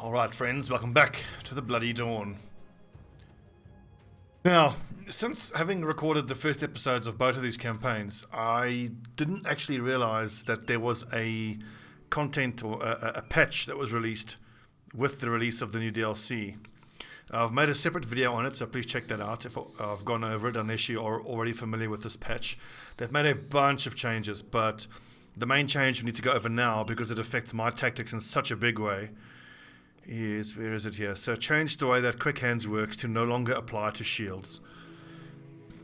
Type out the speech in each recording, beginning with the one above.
Alright friends, welcome back to the Bloody Dawn. Now, since having recorded the first episodes of both of these campaigns, I didn't actually realize that there was a content or a patch that was released with the release of the new DLC. I've made a separate video on it, so please check that out if I've gone over it, unless you are already familiar with this patch. They've made a bunch of changes, but the main change we need to go over now, because it affects my tactics in such a big way, is, where is it here? So change the way that Quick Hands works to no longer apply to shields.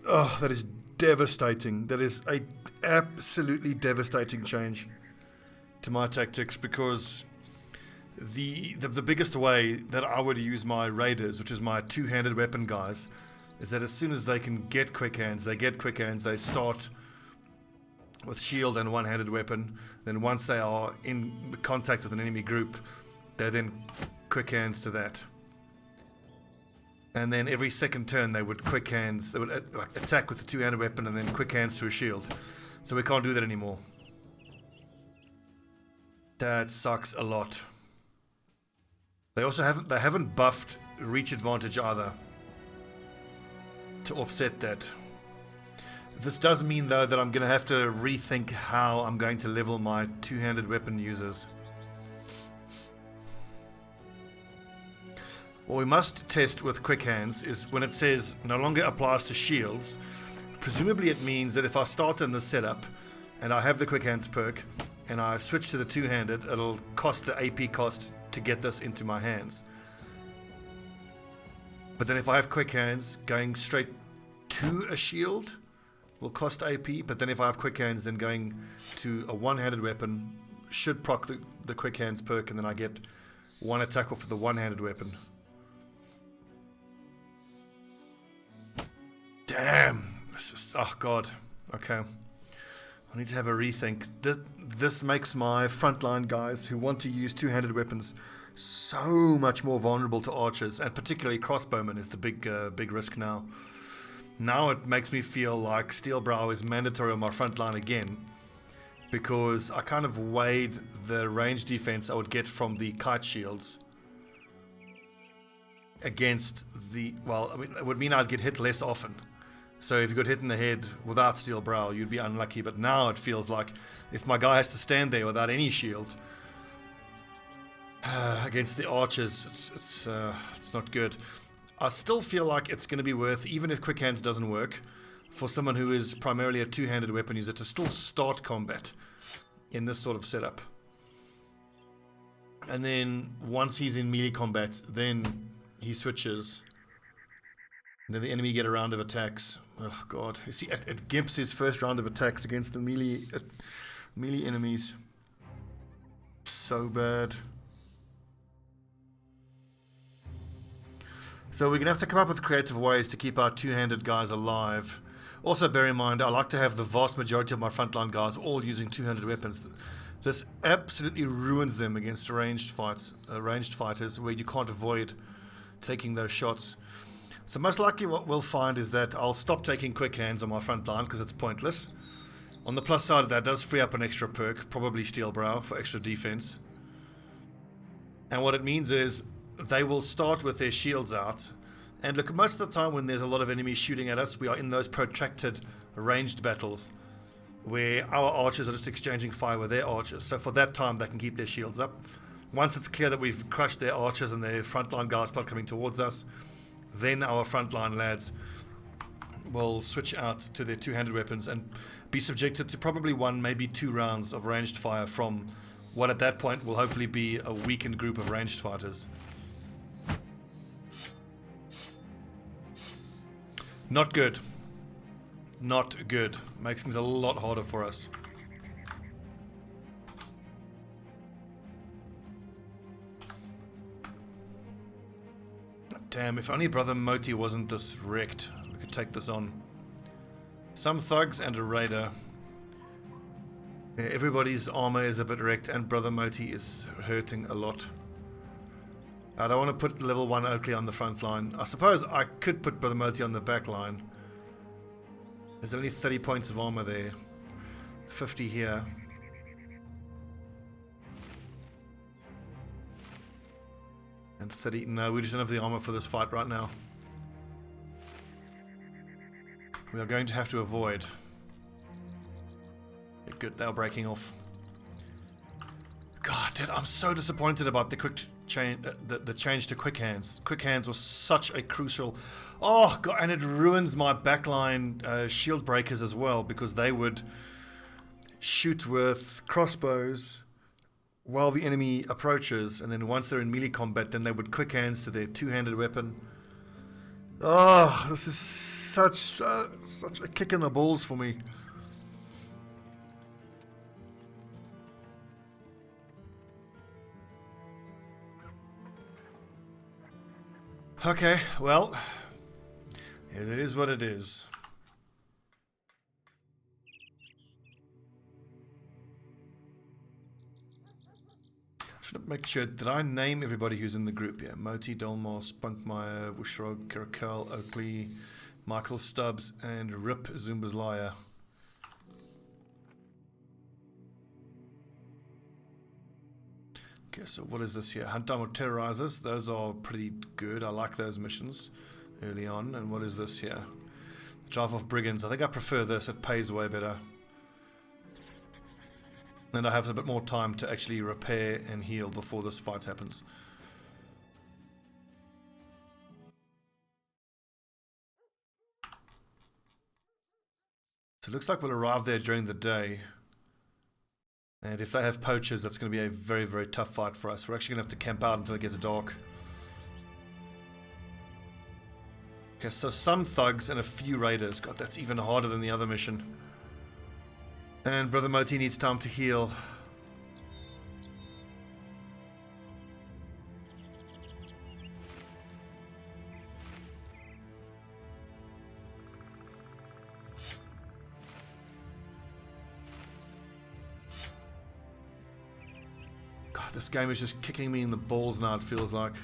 Oh, that is devastating. That is a absolutely devastating change to my tactics, because the biggest way that I would use my raiders, which is my two-handed weapon guys, is that as soon as they can get Quick Hands, they start with shield and one-handed weapon. Then once they are in contact with an enemy group, they then Quick Hands to that. And then every second turn they would Quick Hands, they would attack with the two-handed weapon and then Quick Hands to a shield. So we can't do that anymore. That sucks a lot. They also haven't buffed reach advantage either to offset that. This does mean though that I'm going to have to rethink how I'm going to level my two-handed weapon users. What we must test with Quick Hands is when it says no longer applies to shields. Presumably it means that if I start in the setup and I have the Quick Hands perk and I switch to the two-handed, it'll cost the AP cost to get this into my hands. But then if I have Quick Hands, going straight to a shield will cost AP, but then if I have Quick Hands, then going to a one-handed weapon should proc the Quick Hands perk, and then I get one attack off of the one-handed weapon. Damn, this is, oh god, okay. I need to have a rethink. This makes my frontline guys who want to use two-handed weapons so much more vulnerable to archers, and particularly crossbowmen is the big risk now. Now it makes me feel like Steel Brow is mandatory on my frontline again, because I kind of weighed the range defense I would get from the kite shields against the, well, I mean, it would mean I'd get hit less often. So if you got hit in the head without Steel Brow, you'd be unlucky. But now it feels like if my guy has to stand there without any shield against the archers, it's not good. I still feel like it's going to be worth, even if Quick Hands doesn't work, for someone who is primarily a two-handed weapon user to still start combat in this sort of setup. And then once he's in melee combat, then he switches. And then the enemy get a round of attacks. Oh god, you see, it gimps his first round of attacks against the melee enemies. So bad. So we're going to have to come up with creative ways to keep our two-handed guys alive. Also bear in mind, I like to have the vast majority of my frontline guys all using two-handed weapons. This absolutely ruins them against ranged fighters where you can't avoid taking those shots. So most likely what we'll find is that I'll stop taking Quick Hands on my front line because it's pointless. On the plus side of that, it does free up an extra perk, probably Steel Brow, for extra defense. And what it means is they will start with their shields out. And look, most of the time when there's a lot of enemies shooting at us, we are in those protracted ranged battles where our archers are just exchanging fire with their archers. So for that time, they can keep their shields up. Once it's clear that we've crushed their archers and their frontline guys start coming towards us, then our frontline lads will switch out to their two-handed weapons and be subjected to probably one, maybe 2 rounds of ranged fire from what at that point will hopefully be a weakened group of ranged fighters. Not good. Not good. Makes things a lot harder for us. Damn, if only Brother Moti wasn't this wrecked. We could take this on. Some thugs and a raider. Yeah, everybody's armor is a bit wrecked and Brother Moti is hurting a lot. I don't want to put level 1 Oakley on the front line. I suppose I could put Brother Moti on the back line. There's only 30 points of armor there. 50 here. And 30. No, we just don't have the armor for this fight right now. We are going to have to avoid. Good, they are breaking off. God, dude, I'm so disappointed about the quick change, the change to quick hands. Quick hands was such a crucial. Oh God, and it ruins my backline shield breakers as well, because they would shoot with crossbows while the enemy approaches, and then once they're in melee combat, then they would quick hands to their two-handed weapon. Oh, this is such a kick in the balls for me. Okay, well, it is what it is. Should make sure, did I name everybody who's in the group? Yeah, Moti, Dolmar, Spunkmeyer, Wushrog, Caracal, Oakley, Michael Stubbs, and Rip Zumba's Liar. Okay, so what is this here? Hunt down with terrorizers. Those are pretty good. I like those missions early on. And what is this here? Drive off brigands. I think I prefer this. It pays way better. And I have a bit more time to actually repair and heal before this fight happens. So it looks like we'll arrive there during the day. And if they have poachers, that's going to be a very, very tough fight for us. We're actually going to have to camp out until it gets dark. Okay, so some thugs and a few raiders. God, that's even harder than the other mission. And Brother Moti needs time to heal. God, this game is just kicking me in the balls now, it feels like.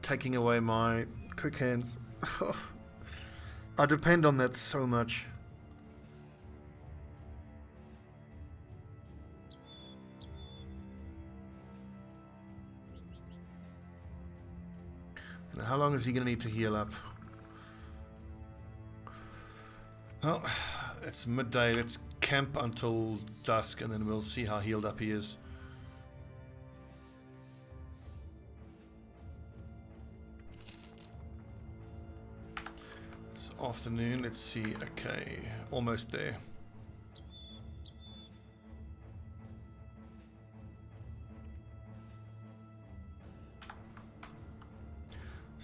Taking away my quick hands. I depend on that so much. How long is he going to need to heal up? Well, it's midday. Let's camp until dusk and then we'll see how healed up he is. It's afternoon. Let's see. Okay, almost there.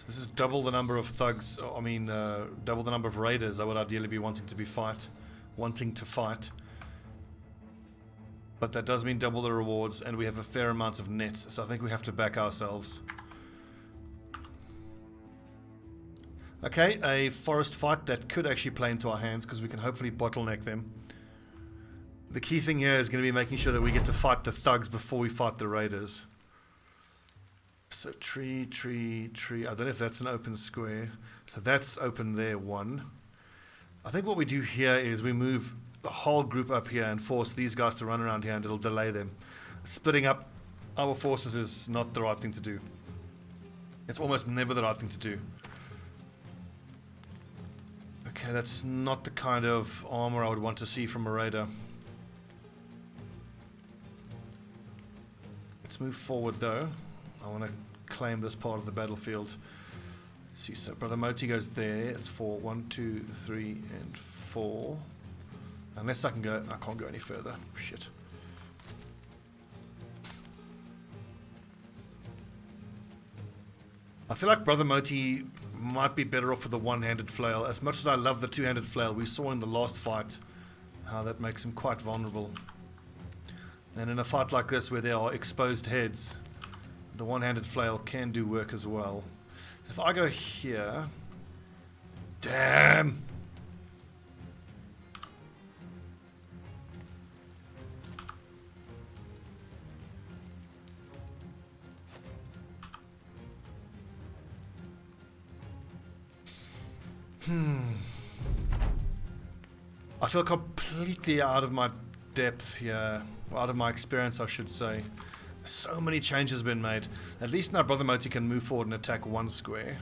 This is double the number of thugs, double the number of raiders I would ideally be wanting to fight. But that does mean double the rewards, and we have a fair amount of nets, so I think we have to back ourselves. Okay, a forest fight that could actually play into our hands, because we can hopefully bottleneck them. The key thing here is going to be making sure that we get to fight the thugs before we fight the raiders. So tree. I don't know if that's an open square. So that's open there, one. I think what we do here is we move the whole group up here and force these guys to run around here, and it'll delay them. Splitting up our forces is not the right thing to do. It's almost never the right thing to do. Okay, that's not the kind of armor I would want to see from a raider. Let's move forward though. I want to claim this part of the battlefield. Let's see, so Brother Moti goes there. It's 4, 1, 2, 3, and 4. Unless I can go, I can't go any further. Shit. I feel like Brother Moti might be better off with the one-handed flail. As much as I love the two-handed flail, we saw in the last fight how that makes him quite vulnerable. And in a fight like this where there are exposed heads, the one-handed flail can do work as well. So if I go here... Damn! I feel completely out of my depth here. Out of my experience, I should say. So many changes have been made. At least now Brother Moti can move forward and attack one square.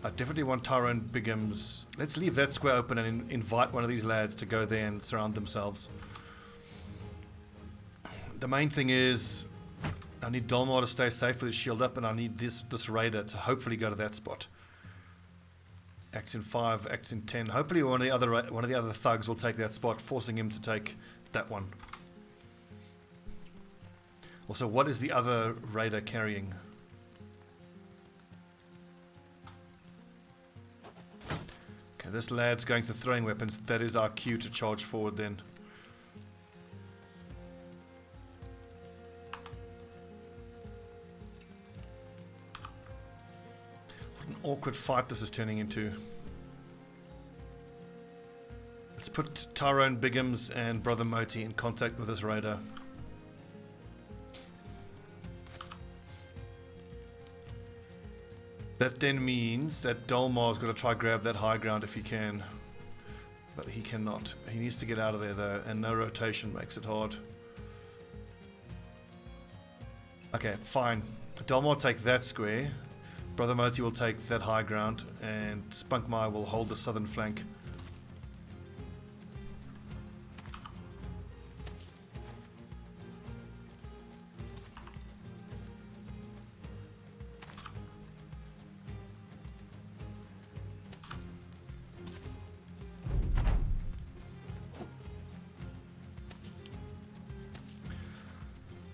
I definitely want Tyrone Bigham's... Let's leave that square open and invite one of these lads to go there and surround themselves. The main thing is I need Dolmar to stay safe with his shield up, and I need this raider to hopefully go to that spot. Acts in 5, acts in 10. Hopefully one of the other thugs will take that spot, forcing him to take that one. Also, what is the other raider carrying? Okay, this lad's going to throwing weapons. That is our cue to charge forward then. What an awkward fight this is turning into. Let's put Tyrone Biggums and Brother Moti in contact with this raider. That then means that Dolmar's got to try grab that high ground if he can. But he cannot. He needs to get out of there though, and no rotation makes it hard. Okay, fine. Dolmar will take that square. Brother Moti will take that high ground, and Spunkmeyer will hold the southern flank.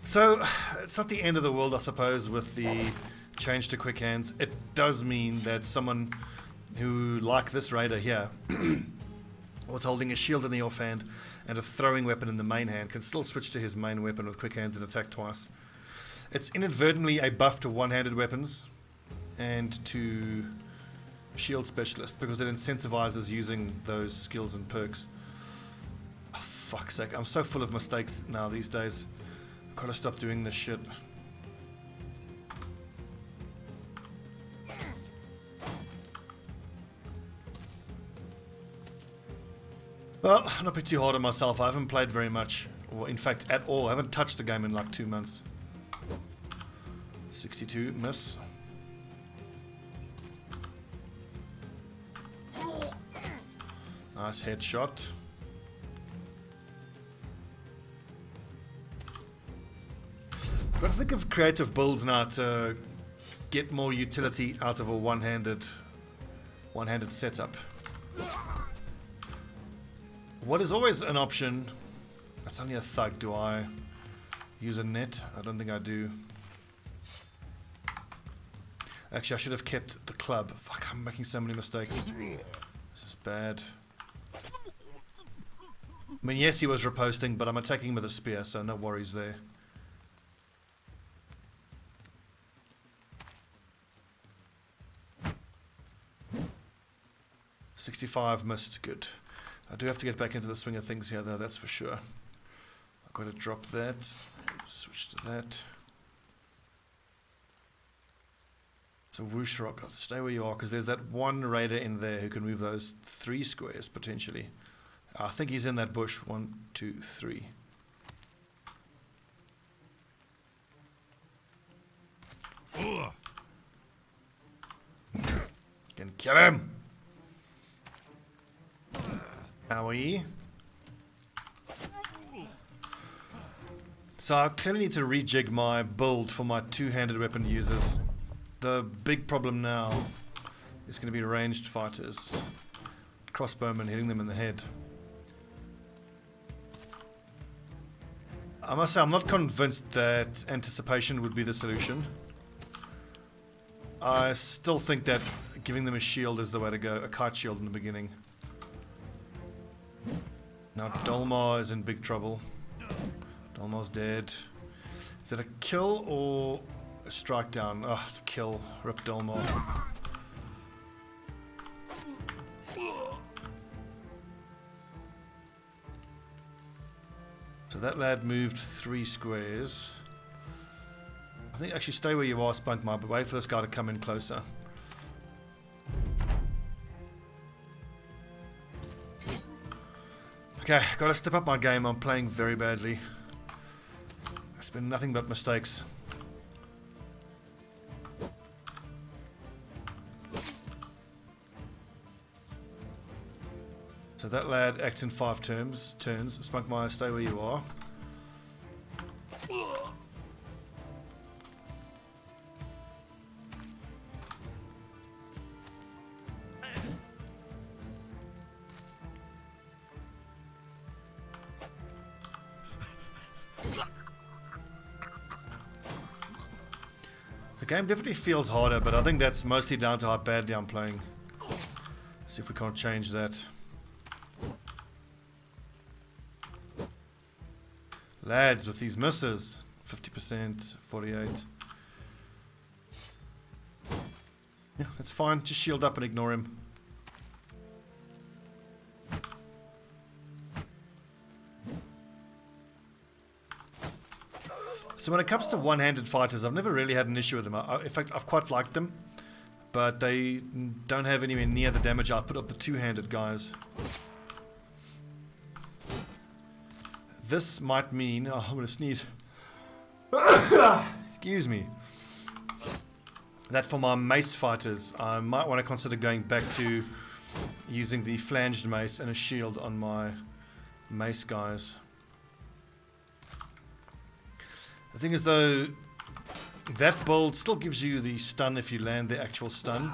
So, it's not the end of the world, I suppose, with the change to quick hands. It does mean that someone who, like this raider here, was holding a shield in the offhand and a throwing weapon in the main hand, can still switch to his main weapon with quick hands and attack twice. It's inadvertently a buff to one-handed weapons and to shield specialist, because it incentivizes using those skills and perks. Oh, fuck's sake, I'm so full of mistakes now these days. Gotta stop doing this shit. Well, not be too hard on myself. I haven't played very much, or in fact at all. I haven't touched the game in like 2 months. 62, miss. Nice headshot. Got to think of creative builds now to get more utility out of a one-handed setup. What is always an option? That's only a thug. Do I use a net? I don't think I do. Actually, I should have kept the club. Fuck, I'm making so many mistakes. This is bad. I mean, yes, he was riposting, but I'm attacking him with a spear, so no worries there. 65 missed, good. I do have to get back into the swing of things here though, that's for sure. I've got to drop that, switch to that. It's a whoosh rock, stay where you are, because there's that one raider in there who can move those 3 squares potentially. I think he's in that bush, 1, 2, 3. Can kill him! Owie. So I clearly need to rejig my build for my two-handed weapon users. The big problem now is going to be ranged fighters. Crossbowmen hitting them in the head. I must say I'm not convinced that anticipation would be the solution. I still think that giving them a shield is the way to go, a kite shield in the beginning. Now Dolmar is in big trouble. Dolmar's dead. Is it a kill or a strike down? Oh, it's a kill. Rip Dolmar. So that lad moved 3 squares. I think actually stay where you are, Spunkmeyer, but wait for this guy to come in closer. Okay, gotta step up my game. I'm playing very badly. been nothing but mistakes. So that lad acts in 5 turns. Spunkmeyer, stay where you are. The game definitely feels harder, but I think that's mostly down to how badly I'm playing. Let's see if we can't change that. Lads, with these misses, 50%, 48. Yeah, that's fine. Just shield up and ignore him. So when it comes to one-handed fighters, I've never really had an issue with them. In fact, I've quite liked them, but they don't have anywhere near the damage output of the two-handed guys. This might mean... Oh, I'm going to sneeze. Excuse me. That for my mace fighters, I might want to consider going back to using the flanged mace and a shield on my mace guys. The thing is though, that build still gives you the stun if you land the actual stun,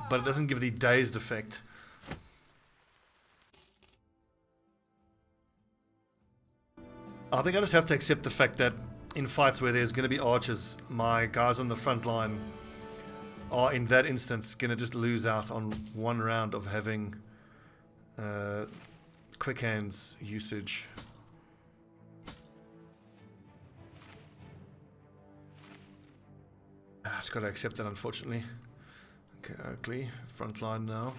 but it doesn't give the dazed effect. I think I just have to accept the fact that in fights where there's going to be archers, my guys on the front line are in that instance going to just lose out on one round of having quick hands usage. I've just got to accept that, unfortunately. Okay, Oakley, front line now.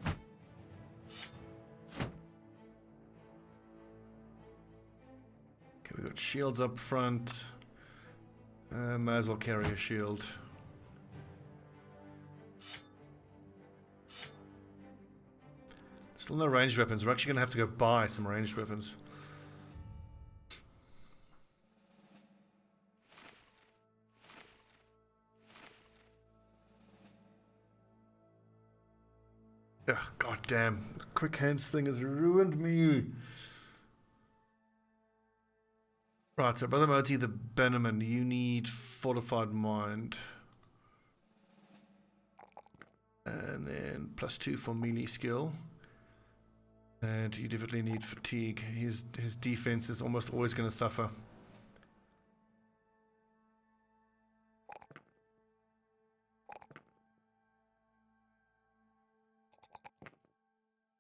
Okay, we've got shields up front. Might as well carry a shield. Still no ranged weapons. We're actually going to have to go buy some ranged weapons. Ugh, god damn. The quick hands thing has ruined me. Right, so Brother Moti the Bannerman, you need fortified mind. And then +2 for melee skill. And you definitely need fatigue. His defense is almost always going to suffer.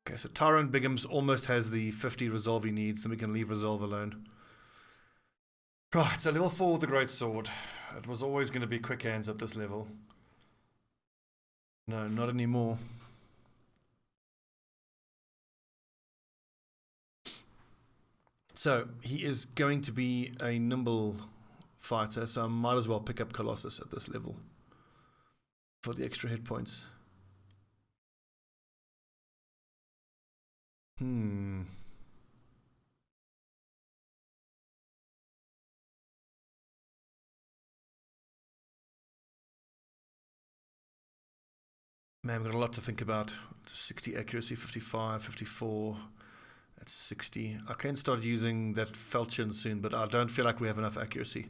Okay, so Tyrone Bigham's almost has the 50 resolve he needs, then we can leave resolve alone. Right, so level 4 with the Great Sword. It was always going to be quick hands at this level. No, not anymore. So, he is going to be a nimble fighter, so I might as well pick up Colossus at this level for the extra hit points. Man, we've got a lot to think about. 60 accuracy, 55, 54, that's 60. I can start using that falchion soon, but I don't feel like we have enough accuracy.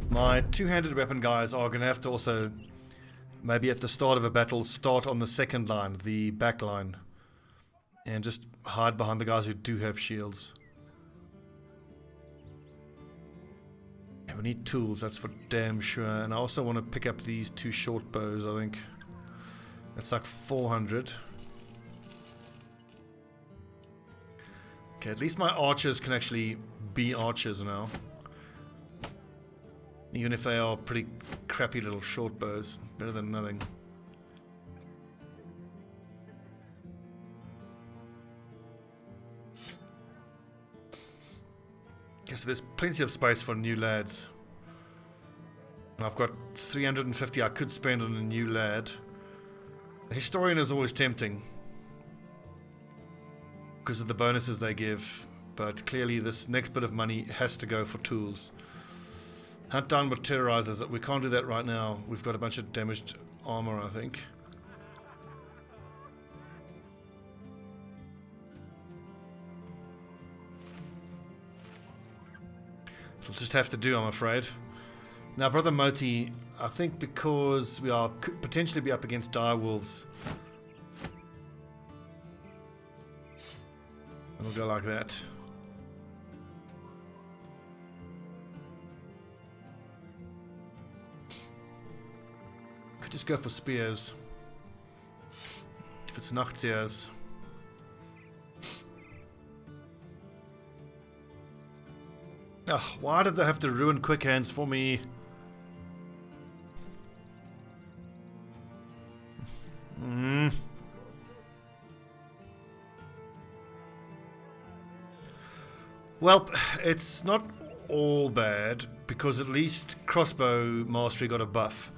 My two-handed weapon guys are going to have to also, maybe at the start of a battle, start on the second line, the back line, and just hide behind the guys who do have shields. Yeah, we need tools, that's for damn sure, and I also want to pick up these 2 short bows, I think. That's like 400. Okay, at least my archers can actually be archers now. Even if they are pretty crappy little short bows, better than nothing. Okay, so there's plenty of space for new lads. I've got 350 I could spend on a new lad. The historian is always tempting because of the bonuses they give, but clearly this next bit of money has to go for tools. Hunt down with terrorizers. We can't do that right now. We've got a bunch of damaged armor, I think. It'll just have to do, I'm afraid. Now, Brother Moti, I think because we could potentially be up against direwolves, we'll go like that. Could just go for spears. If it's Nachtseers. Ugh, why did they have to ruin quick hands for me? Well, it's not all bad, because at least Crossbow Mastery got a buff,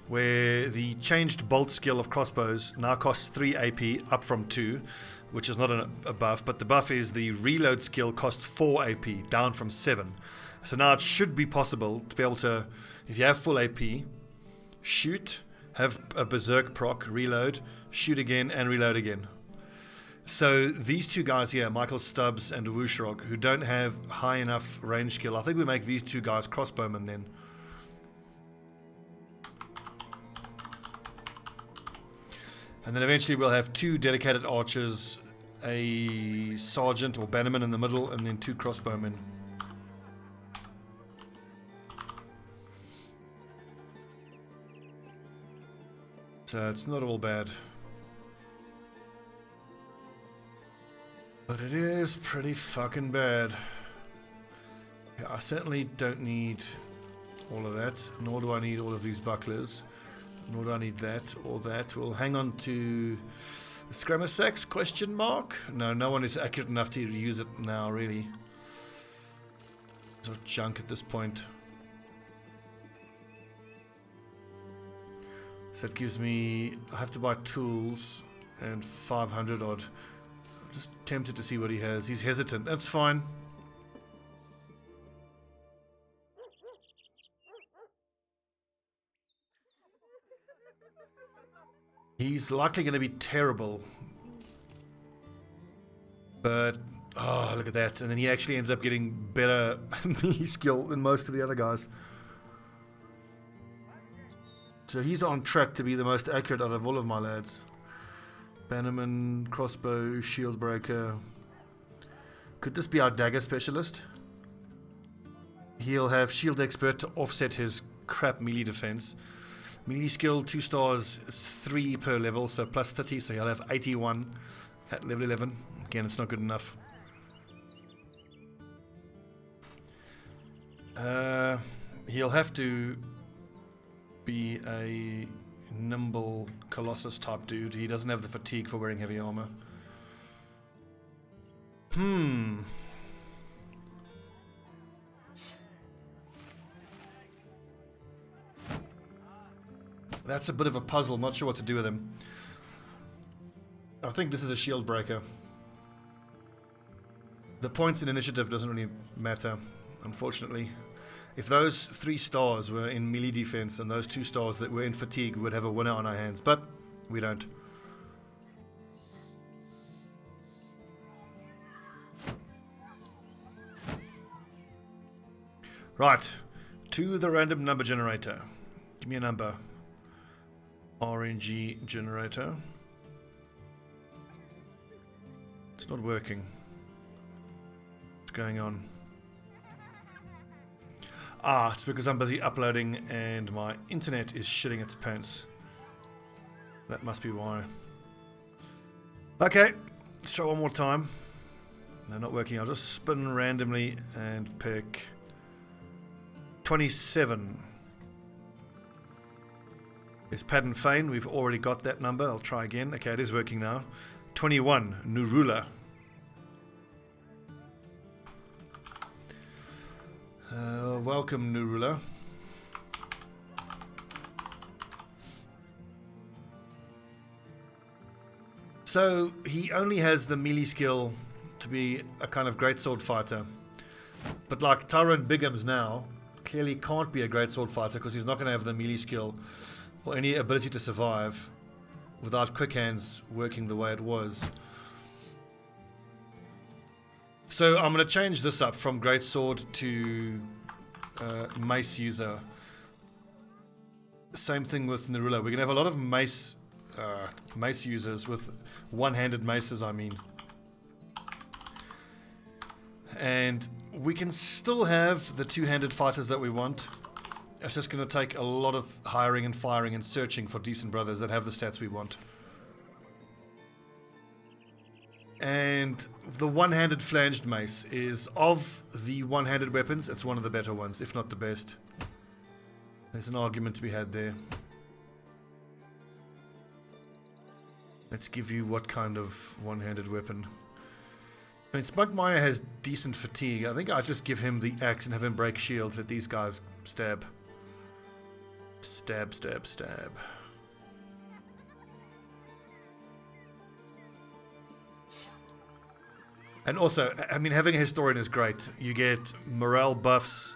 where the changed bolt skill of Crossbows now costs 3 AP, up from 2, which is not a buff, but the buff is the reload skill costs 4 AP, down from 7. So now it should be possible to be able to, if you have full AP, shoot, have a berserk proc, reload, shoot again, and reload again. So these two guys here, Michael Stubbs and Wooshrock, who don't have high enough range skill, I think we make these two guys crossbowmen then. And then eventually we'll have 2 dedicated archers, a sergeant or bannerman in the middle, and then 2 crossbowmen. So it's not all bad. But it is pretty fucking bad. Yeah, I certainly don't need all of that, nor do I need all of these bucklers, nor do I need that or that. We'll hang on to the Scramasax, question mark? No, no one is accurate enough to use it now, really. It's all junk at this point. So that gives me, I have to buy tools and 500 odd. Just tempted to see what he has. He's hesitant. That's fine. He's likely going to be terrible. But, oh, look at that. And then he actually ends up getting better melee skill than most of the other guys. So he's on track to be the most accurate out of all of my lads. Bannerman, crossbow, shield breaker. Could this be our dagger specialist? He'll have shield expert to offset his crap melee defense. Melee skill 2 stars, 3 per level, so plus 30, so he'll have 81 at level 11. Again, it's not good enough. He'll have to be a nimble Colossus type dude. He doesn't have the fatigue for wearing heavy armor. That's a bit of a puzzle. Not sure what to do with him. I think this is a shield breaker. The points in initiative doesn't really matter, unfortunately. If those 3 stars were in melee defense and those 2 stars that were in fatigue, we would have a winner on our hands, but we don't. Right, to the random number generator. Give me a number. RNG generator. It's not working. What's going on? Ah, it's because I'm busy uploading and my internet is shitting its pants. That must be why. Okay, let's try one more time. No, not working. I'll just spin randomly and pick 27. Is Pattern Fein. We've already got that number. I'll try again. Okay, it is working now. 21, Nurula. Welcome, new ruler. So he only has the melee skill to be a kind of greatsword fighter. But like Tyrone Bigham's now, clearly can't be a greatsword fighter because he's not going to have the melee skill or any ability to survive without quick hands working the way it was. So I'm going to change this up from greatsword to mace user. Same thing with Nerula. We're going to have a lot of mace users with one-handed maces, I mean. And we can still have the two-handed fighters that we want. It's just going to take a lot of hiring and firing and searching for decent brothers that have the stats we want. And the one-handed flanged mace is, of the one-handed weapons, it's one of the better ones, if not the best. There's an argument to be had there. Let's give you what kind of one-handed weapon. I mean, Spunkmeyer has decent fatigue. I think I'll just give him the axe and have him break shields. Let these guys stab. Stab, stab, stab. And also, I mean, having a historian is great. You get morale buffs,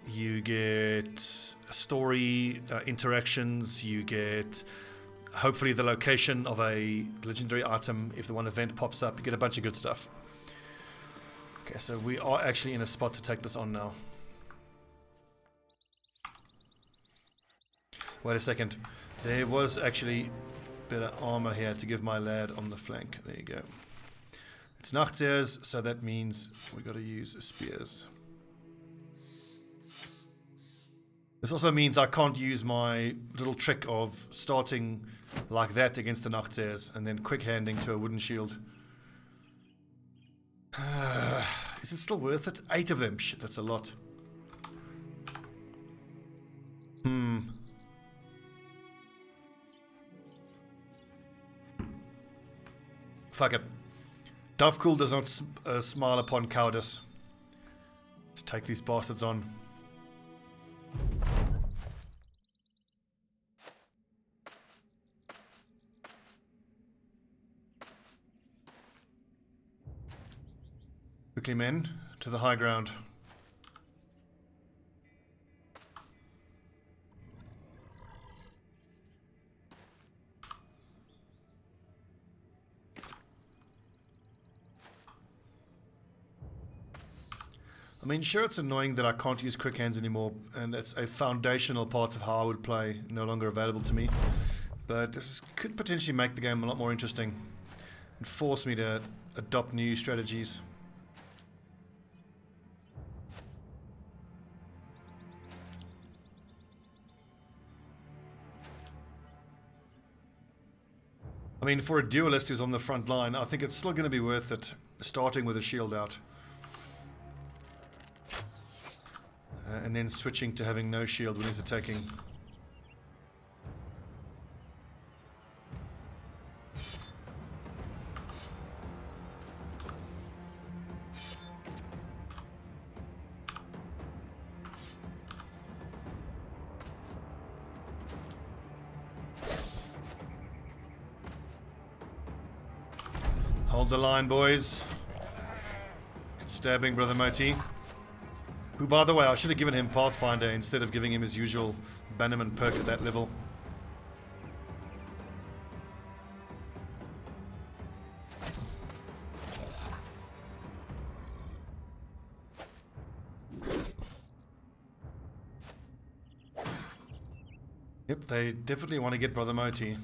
you get story interactions, you get hopefully the location of a legendary item if the one event pops up. You get a bunch of good stuff. Okay, so we are actually in a spot to take this on now. Wait a second. There was actually better armor here to give my lad on the flank. There you go. It's Nachtseers, so that means we got to use spears. This also means I can't use my little trick of starting like that against the Nachtseers and then quick handing to a wooden shield. Is it still worth it? 8 of them. Shit, that's a lot. Fuck it. Dovekul does not smile upon cowardice. Let's take these bastards on. Quickly, men, to the high ground. I mean, sure, it's annoying that I can't use quick hands anymore, and it's a foundational part of how I would play, no longer available to me. But this could potentially make the game a lot more interesting and force me to adopt new strategies. I mean, for a duelist who's on the front line, I think it's still going to be worth it, starting with a shield out. And then switching to having no shield when he's attacking. Hold the line, boys. It's stabbing Brother Moti. Who, by the way, I should have given him Pathfinder instead of giving him his usual Bannerman perk at that level. Yep, they definitely want to get Brother Moti.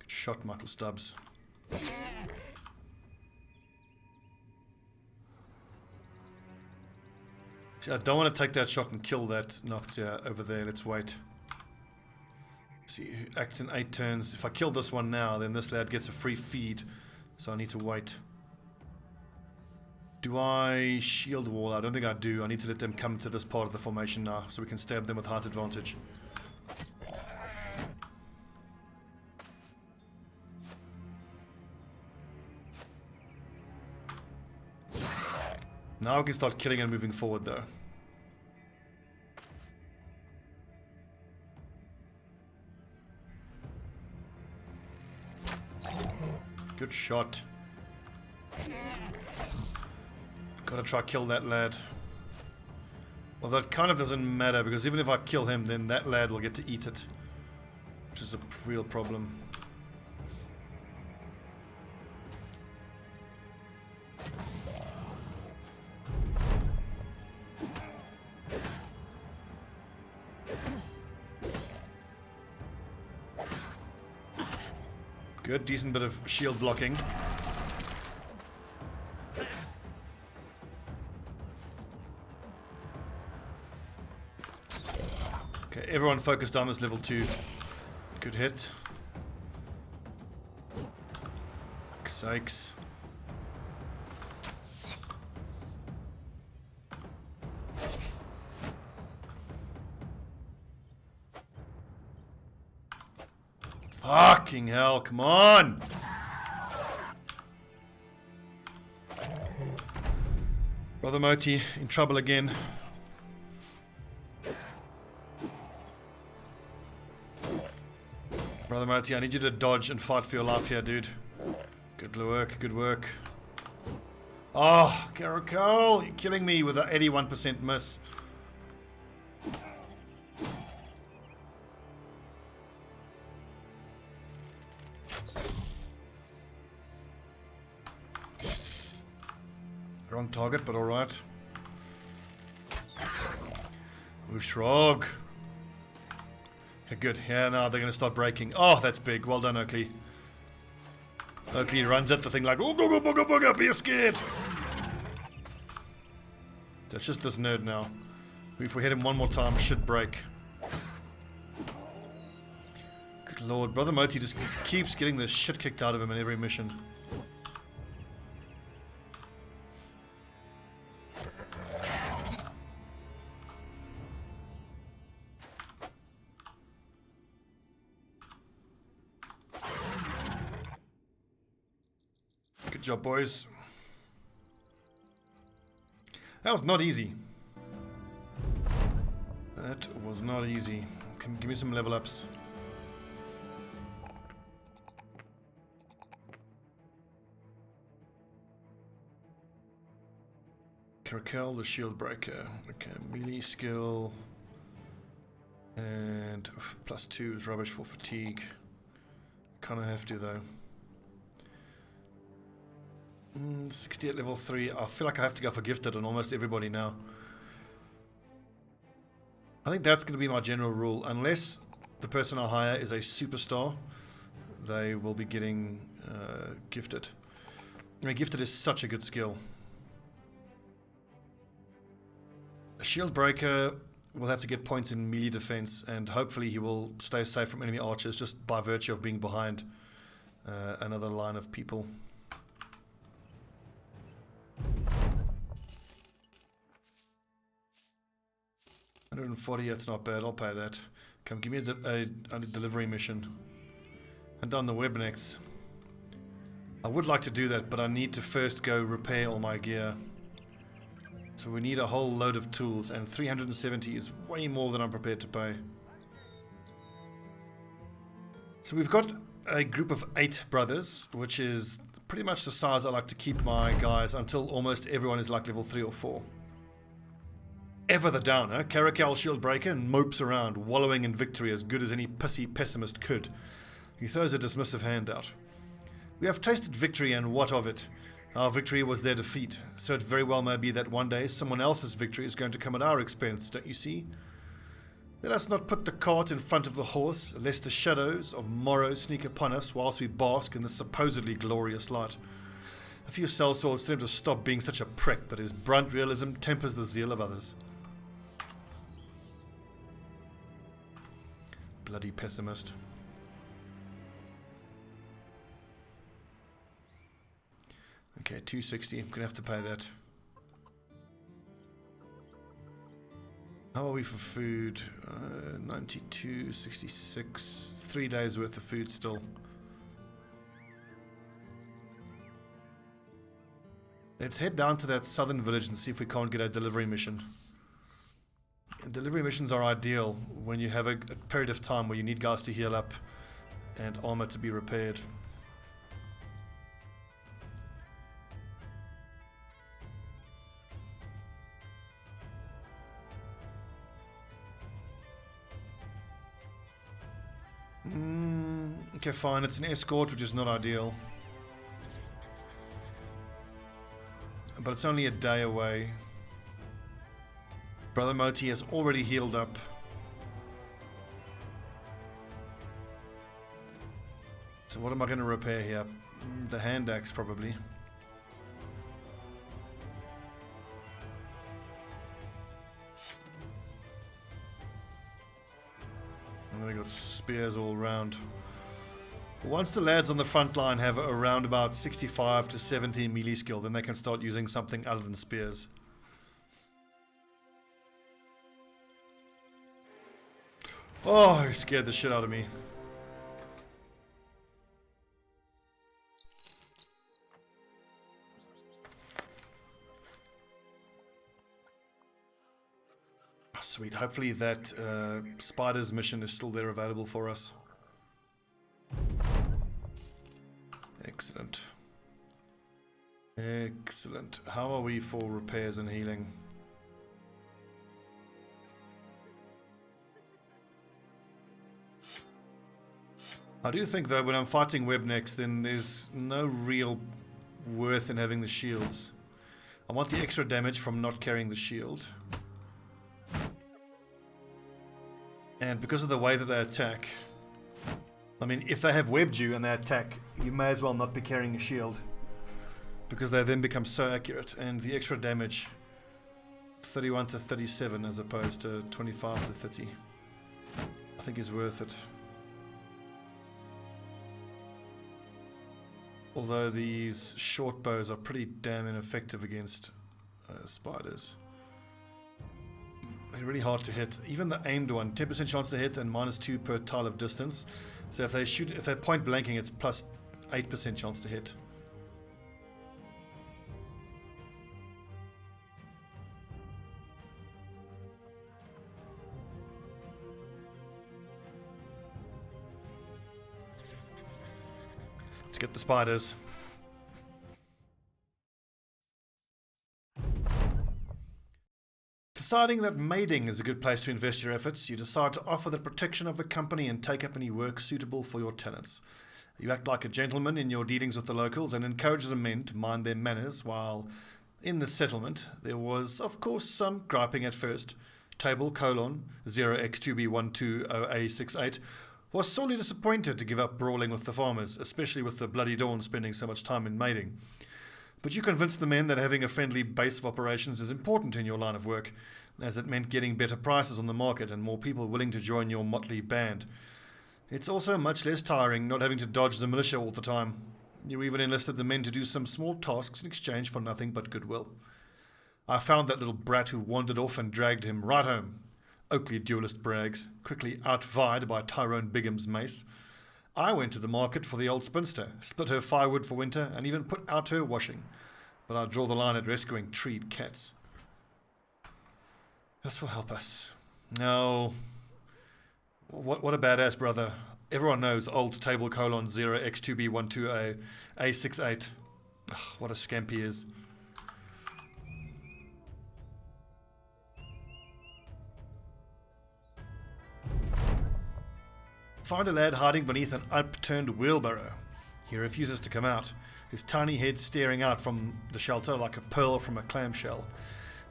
Good shot, Michael Stubbs. See, I don't want to take that shot and kill that Noctia over there. Let's wait. Let's see who acts in 8 turns. If I kill this one now, then this lad gets a free feed. So I need to wait. Do I shield wall? I don't think I do. I need to let them come to this part of the formation now so we can stab them with height advantage. Now we can start killing and moving forward though. Good shot. Gotta try kill that lad. Well, that kind of doesn't matter, because even if I kill him, then that lad will get to eat it. Which is a real problem. Good, decent bit of shield blocking. Okay, everyone focus down this level 2. Good hit. Fuck's sakes. Fucking hell, come on! Brother Moti in trouble again. Brother Moti, I need you to dodge and fight for your life here, dude. Good work, good work. Oh, Caracal, you're killing me with an 81% miss. Wrong target, but alright. Ushrog. Okay, good. Yeah, now they're going to start breaking. Oh, that's big. Well done, Oakley. Oakley runs at the thing like, oh, booga, booga, booga, be scared. That's just this nerd now. If we hit him one more time, should break. Good lord. Brother Moti just keeps getting the shit kicked out of him in every mission. Good job, boys. That was not easy. That was not easy. Give me some level ups. Caracal, the shield breaker. Okay, melee skill. And +2 is rubbish for fatigue. Kind of have to though. 60 at level 3. I feel like I have to go for gifted on almost everybody now. I think that's going to be my general rule. Unless the person I hire is a superstar, they will be getting gifted. I mean, gifted is such a good skill. A shield breaker will have to get points in melee defense, and hopefully he will stay safe from enemy archers just by virtue of being behind another line of people. 140, that's not bad, I'll pay that. Come, give me a delivery mission. And done the web next. I would like to do that, but I need to first go repair all my gear. So we need a whole load of tools, and 370 is way more than I'm prepared to pay. So we've got a group of 8 brothers, which is pretty much the size I like to keep my guys until almost everyone is like level 3 or 4. Ever the downer, Caracal Shieldbreaker and mopes around, wallowing in victory as good as any pissy pessimist could. He throws a dismissive hand out. We have tasted victory, and what of it? Our victory was their defeat, so it very well may be that one day someone else's victory is going to come at our expense, don't you see? Let us not put the cart in front of the horse, lest the shadows of morrow sneak upon us whilst we bask in the supposedly glorious light. A few sellswords tell him to stop being such a prick, but his blunt realism tempers the zeal of others. Bloody pessimist. Okay, 260. I'm gonna have to pay that. How are we for food? 92, 66. 3 days worth of food still. Let's head down to that southern village and see if we can't get a delivery mission. Delivery missions are ideal when you have a period of time where you need guys to heal up and armor to be repaired. Okay, fine. It's an escort, which is not ideal. But it's only a day away. Brother Moti has already healed up. So what am I going to repair here? The hand axe, probably. And we got spears all around. Once the lads on the front line have around about 65 to 70 melee skill, then they can start using something other than spears. Oh, he scared the shit out of me. Oh, sweet. Hopefully that Spiders mission is still there available for us. Excellent. Excellent. How are we for repairs and healing? I do think though when I'm fighting webnecks, then there's no real worth in having the shields. I want the extra damage from not carrying the shield. And because of the way that they attack, I mean, if they have webbed you and they attack, you may as well not be carrying a shield, because they then become so accurate, and the extra damage, 31 to 37 as opposed to 25 to 30, I think is worth it. Although these short bows are pretty damn ineffective against spiders. They're really hard to hit. Even the aimed one, 10% chance to hit and -2 per tile of distance. So if they're point blanking, it's plus 8% chance to hit. Let's get the spiders. Deciding that maiding is a good place to invest your efforts, you decide to offer the protection of the company and take up any work suitable for your tenants. You act like a gentleman in your dealings with the locals and encourage the men to mind their manners, while in the settlement there was, of course, some griping at first. Table : 0x2b120a68 was sorely disappointed to give up brawling with the farmers, especially with the Bloody Dawn spending so much time in maiding. But you convinced the men that having a friendly base of operations is important in your line of work, as it meant getting better prices on the market and more people willing to join your motley band. It's also much less tiring not having to dodge the militia all the time. You even enlisted the men to do some small tasks in exchange for nothing but goodwill. I found that little brat who wandered off and dragged him right home. Oakley duelist brags, quickly outvied by Tyrone Bigham's mace. I went to the market for the old spinster, split her firewood for winter, and even put out her washing. But I draw the line at rescuing treed cats. This will help us. No. What a badass brother. Everyone knows old table : 0x2b120a68. Ugh, what a scamp he is. Find a lad hiding beneath an upturned wheelbarrow. He refuses to come out, his tiny head staring out from the shelter like a pearl from a clamshell.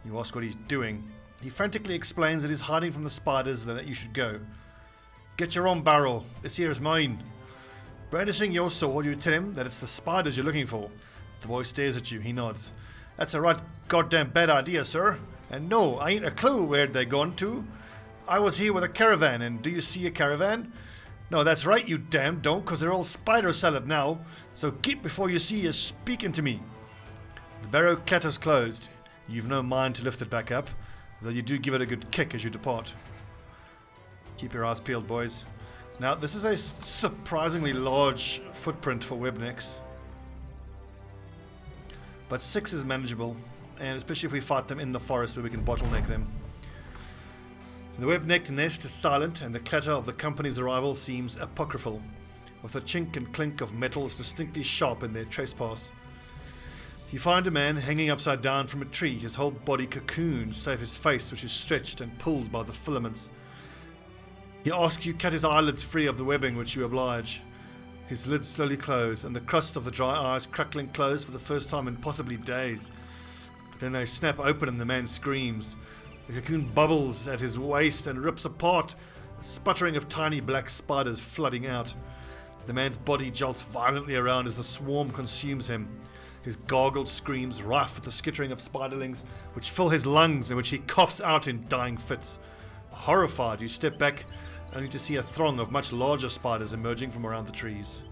You ask what he's doing. He frantically explains that he's hiding from the spiders and that you should go. Get your own barrel. This here is mine. Brandishing your sword, you tell him that it's the spiders you're looking for. The boy stares at you. He nods. That's a right goddamn bad idea, sir. And no, I ain't a clue where they gone to. I was here with a caravan, and do you see a caravan? No, that's right, you damn don't, 'cause they're all spider salad now. So keep before you see you speaking to me. The barrow clatters closed. You've no mind to lift it back up, though you do give it a good kick as you depart. Keep your eyes peeled, boys. Now, this is a surprisingly large footprint for webnecks. But 6 is manageable, and especially if we fight them in the forest where we can bottleneck them. The web-necked nest is silent, and the clatter of the company's arrival seems apocryphal, with a chink and clink of metals distinctly sharp in their trespass. You find a man hanging upside down from a tree, his whole body cocooned, save his face, which is stretched and pulled by the filaments. He asks you cut his eyelids free of the webbing, which you oblige. His lids slowly close, and the crust of the dry eyes crackling close for the first time in possibly days. But then they snap open and the man screams. The cocoon bubbles at his waist and rips apart, a sputtering of tiny black spiders flooding out. The man's body jolts violently around as the swarm consumes him. His gargled screams rife with the skittering of spiderlings, which fill his lungs and which he coughs out in dying fits. Horrified, you step back, only to see a throng of much larger spiders emerging from around the trees.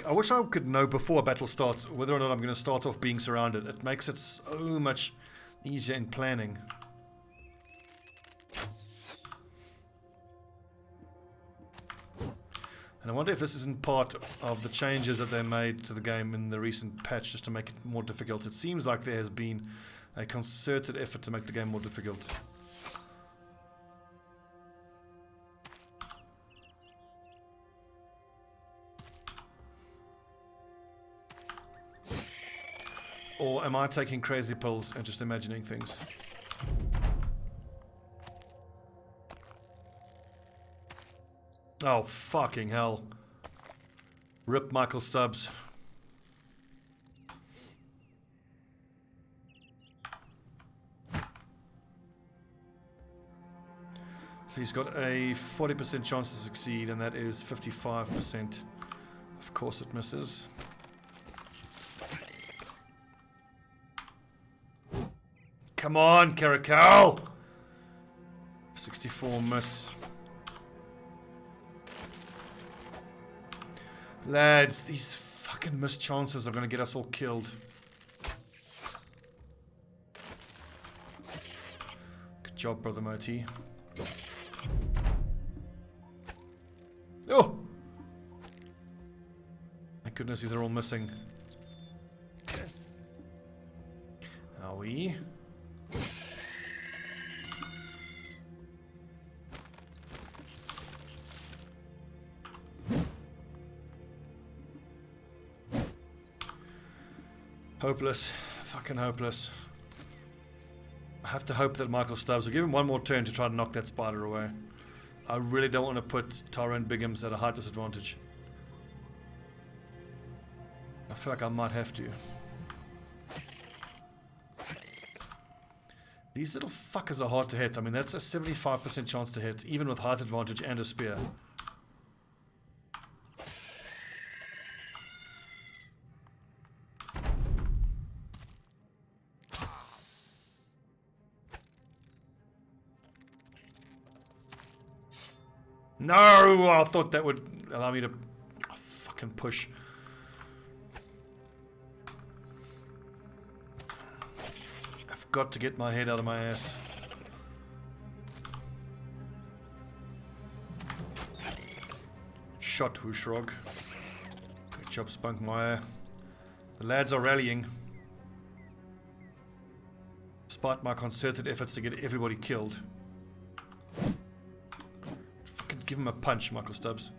I wish I could know before a battle starts whether or not I'm going to start off being surrounded. It makes it so much easier in planning. And I wonder if this isn't part of the changes that they made to the game in the recent patch just to make it more difficult. It seems like there has been a concerted effort to make the game more difficult. Or am I taking crazy pills and just imagining things? Oh, fucking hell. Rip Michael Stubbs. So he's got a 40% chance to succeed, and that is 55%. Of course it misses. Come on, Caracal! 64 miss. Lads, these fucking missed chances are going to get us all killed. Good job, Brother Moti. Oh! Thank goodness these are all missing. Are we? Hopeless. Fucking hopeless. I have to hope that Michael Stubbs will give him one more turn to try to knock that spider away. I really don't want to put Tyrone Biggums at a height disadvantage. I feel like I might have to. These little fuckers are hard to hit. I mean, that's a 75% chance to hit, even with height advantage and a spear. No! I thought that would allow me to fucking push. I've got to get my head out of my ass. Shot, Wushrog. Good job, Spunkmeyer. The lads are rallying. Despite my concerted efforts to get everybody killed. Give him a punch, Michael Stubbs.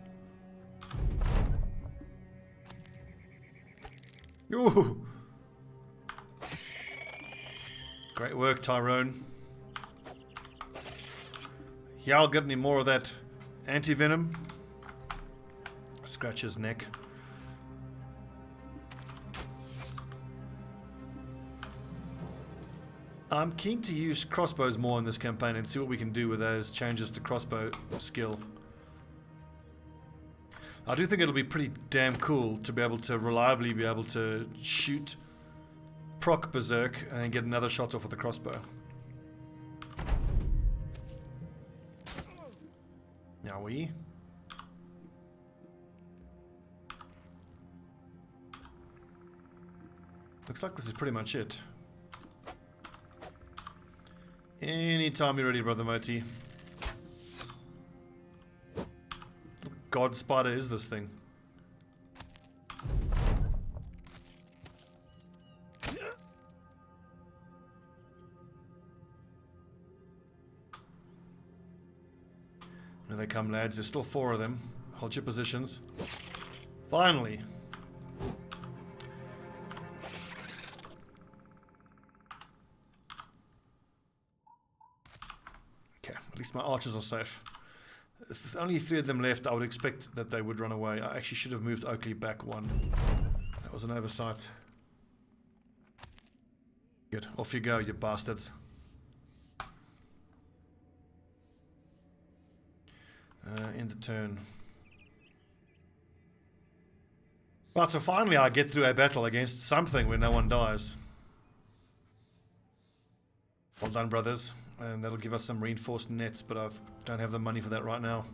Ooh. Great work, Tyrone. Yeah, I'll get any more of that anti-venom. Scratch his neck. I'm keen to use crossbows more in this campaign and see what we can do with those changes to crossbow skill. I do think it'll be pretty damn cool to be able to reliably be able to shoot, proc berserk, and then get another shot off with the crossbow. Now we. Looks like this is pretty much it. Anytime you're ready, Brother Moti. god spider is this thing? Here they come, lads. There's still 4 of them. Hold your positions. Finally. Okay, at least my archers are safe. If there's only 3 of them left, I would expect that they would run away. I actually should have moved Oakley back 1. That was an oversight. Good. Off you go, you bastards. End the turn. But so finally I get through a battle against something where no one dies. Well done, brothers. And that'll give us some reinforced nets, but I don't have the money for that right now.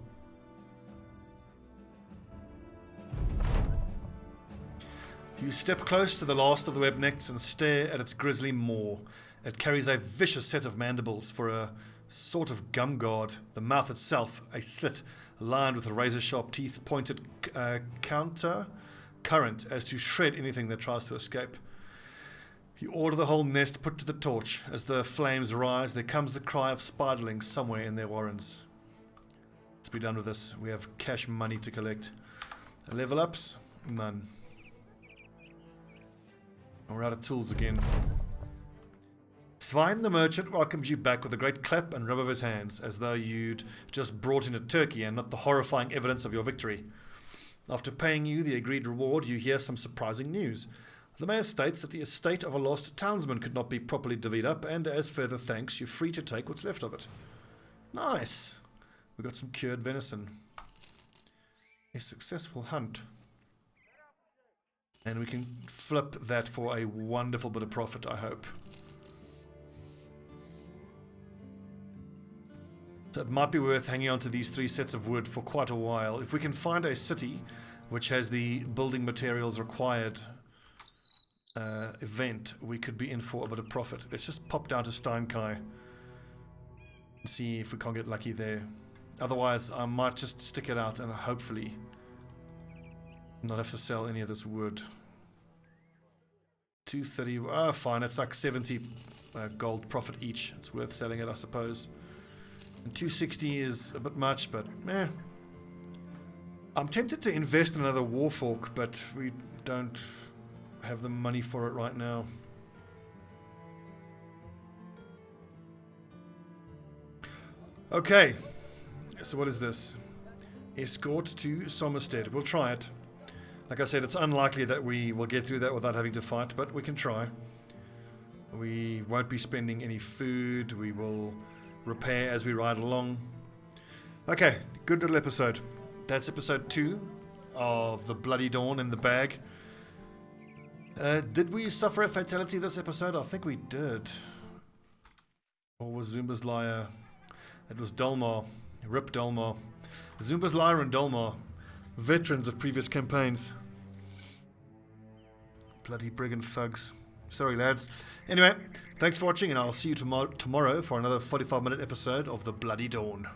You step close to the last of the web nets and stare at its grisly maw. It carries a vicious set of mandibles for a sort of gum guard. The mouth itself, a slit lined with razor-sharp teeth, pointed counter current as to shred anything that tries to escape. You order the whole nest put to the torch. As the flames rise, there comes the cry of spiderlings somewhere in their warrens. Let's be done with this. We have cash money to collect. Level ups? None. We're out of tools again. Svein the merchant welcomes you back with a great clap and rub of his hands, as though you'd just brought in a turkey and not the horrifying evidence of your victory. After paying you the agreed reward, you hear some surprising news. The mayor states that the estate of a lost townsman could not be properly divvied up, and as further thanks, you're free to take what's left of it. Nice. We got some cured venison. A successful hunt. And we can flip that for a wonderful bit of profit, I hope. So it might be worth hanging on to these 3 sets of wood for quite a while. If we can find a city which has the building materials required event, we could be in for a bit of profit. Let's just pop down to Steinkai and see if we can't get lucky there. Otherwise, I might just stick it out and hopefully not have to sell any of this wood. 230, fine, it's like 70 gold profit each. It's worth selling it, I suppose. And 260 is a bit much, but meh. I'm tempted to invest in another warfork, but we don't have the money for it right now. Okay, so what is this? Escort to Somerstead. We'll try it. Like I said, it's unlikely that we will get through that without having to fight, but we can try. We won't be spending any food. We will repair as we ride along. Okay, good little episode. That's episode 2 of the Bloody Dawn in the bag. Did we suffer a fatality this episode? I think we did. Or was Zumba's Liar? It was Dolmar. Rip Dolmar. Zumba's Liar and Dolmar. Veterans of previous campaigns. Bloody brigand thugs. Sorry, lads. Anyway, thanks for watching, and I'll see you tomorrow for another 45-minute episode of The Bloody Dawn.